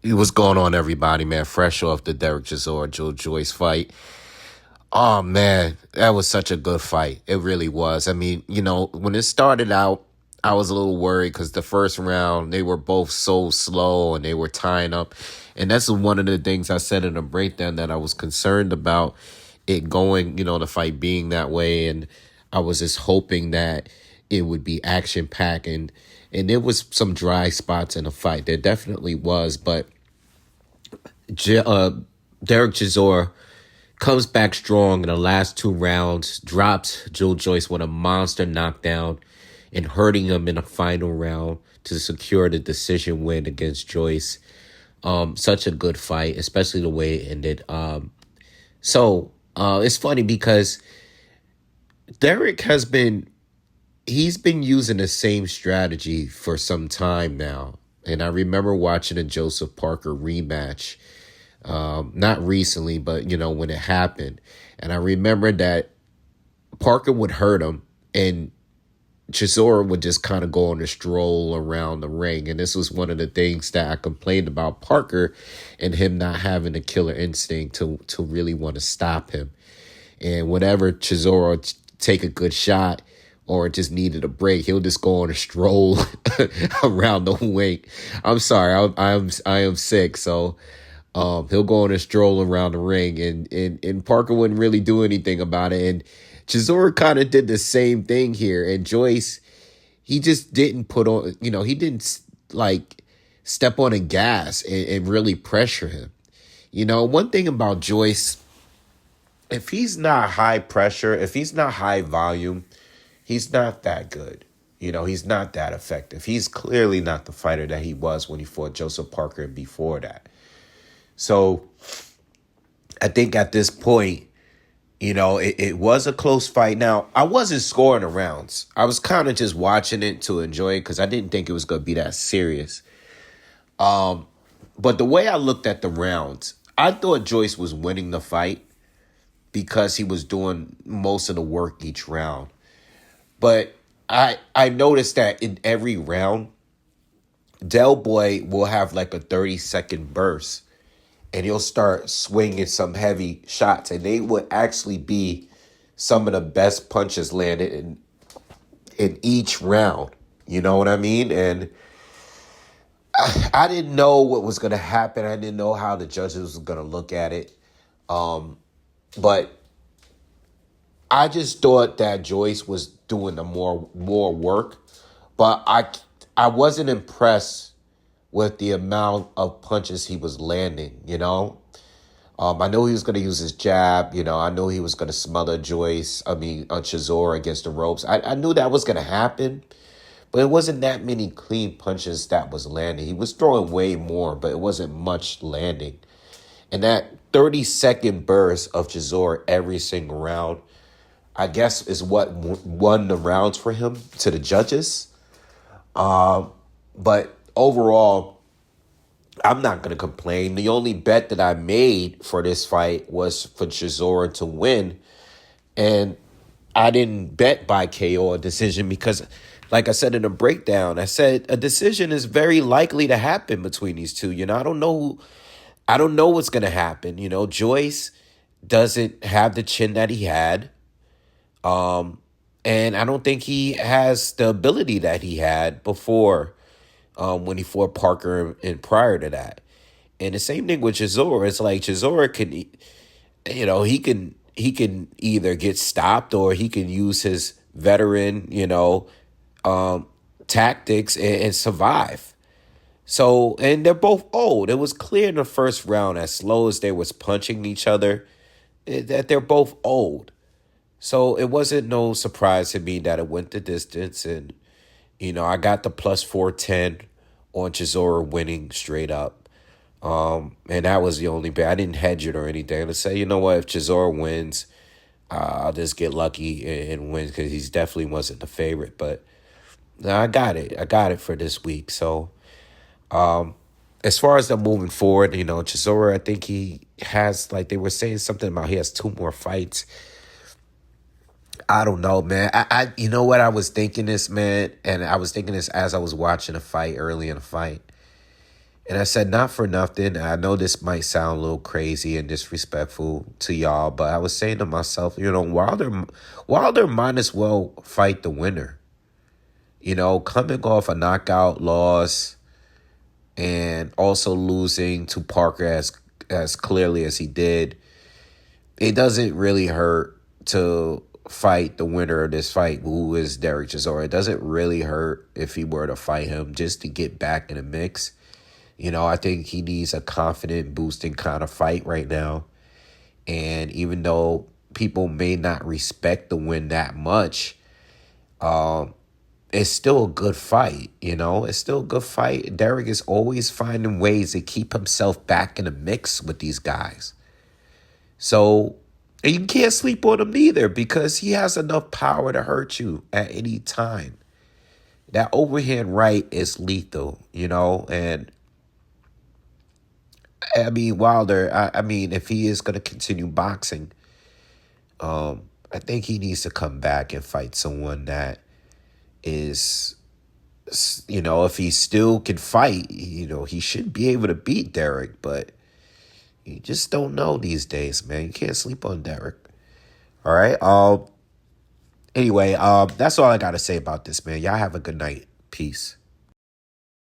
What's going on, everybody, man? Fresh off the Derek Chisora Joyce fight. Oh, man, that was such a good fight. It really was. I mean, when it started out, I was a little worried because the first round, they were both so slow and they were tying up. And that's one of the things I said in a breakdown that I was concerned about it going, the fight being that way. And I was just hoping that it would be action packed. And there was some dry spots in the fight. There definitely was, but Derek Chisora comes back strong in the last two rounds, drops Joyce with a monster knockdown, and hurting him in the final round to secure the decision win against Joyce. Such a good fight, especially the way it ended. It's funny because Derek he's been using the same strategy for some time now. And I remember watching a Joseph Parker rematch, not recently, but, when it happened. And I remember that Parker would hurt him and Chisora would just kind of go on a stroll around the ring. And this was one of the things that I complained about Parker and him not having a killer instinct to really want to stop him. And whenever Chisora would take a good shot or just needed a break, he'll just go on a stroll around the wing. I'm sorry, I am sick, so he'll go on a stroll around the ring, and Parker wouldn't really do anything about it. And Chisora kind of did the same thing here. And Joyce, he just didn't put on, he didn't like step on the gas and really pressure him. One thing about Joyce, if he's not high pressure, if he's not high volume, he's not that good. He's not that effective. He's clearly not the fighter that he was when he fought Joseph Parker and before that. So I think at this point, it was a close fight. Now, I wasn't scoring the rounds. I was kind of just watching it to enjoy it because I didn't think it was going to be that serious. But the way I looked at the rounds, I thought Joyce was winning the fight because he was doing most of the work each round. But I noticed that in every round, Del Boy will have like a 30-second burst. And he'll start swinging some heavy shots. And they would actually be some of the best punches landed in each round. You know what I mean? And I didn't know what was going to happen. I didn't know how the judges were going to look at it. But I just thought that Joyce was doing the more work. But I wasn't impressed with the amount of punches he was landing, I know he was going to use his jab, I know he was going to smother Chisora against the ropes. I knew that was going to happen, but it wasn't that many clean punches that was landing. He was throwing way more, but it wasn't much landing. And that 30-second burst of Chisora every single round, I guess, is what won the rounds for him to the judges. But overall, I'm not going to complain. The only bet that I made for this fight was for Chisora to win. And I didn't bet by KO or decision because, like I said in the breakdown, I said a decision is very likely to happen between these two. I don't know what's going to happen. Joyce doesn't have the chin that he had. And I don't think he has the ability that he had before. When he fought Parker and prior to that. And the same thing with Chisora. It's like Chisora can, he can either get stopped or he can use his veteran, tactics and survive. So, and they're both old. It was clear in the first round, as slow as they was punching each other, that they're both old. So it wasn't no surprise to me that it went the distance. And, I got the plus 410 on Chisora winning straight up. And that was the only bet. I didn't hedge it or anything. To say, if Chisora wins, I'll just get lucky and win because he definitely wasn't the favorite. But I got it. I got it for this week. So as far as them moving forward, Chisora, I think he has, like they were saying something about he has 2 more fights. I don't know, man. I you know what I was thinking this, man, and I was thinking this as I was watching a fight early in the fight. And I said, not for nothing. I know this might sound a little crazy and disrespectful to y'all, but I was saying to myself, Wilder might as well fight the winner. Coming off a knockout loss and also losing to Parker as clearly as he did, it doesn't really hurt to fight the winner of this fight, who is Derek Chisora. It doesn't really hurt if he were to fight him just to get back in the mix. I think he needs a confident, boosting kind of fight right now. And even though people may not respect the win that much, it's still a good fight. It's still a good fight. Derek is always finding ways to keep himself back in the mix with these guys. So, and you can't sleep on him neither, because he has enough power to hurt you at any time. That overhand right is lethal, and I mean, Wilder, I mean, if he is going to continue boxing, I think he needs to come back and fight someone that is, if he still can fight, he should be able to beat Derek, but you just don't know these days, man. You can't sleep on Derek. All right. Anyway, that's all I got to say about this, man. Y'all have a good night. Peace.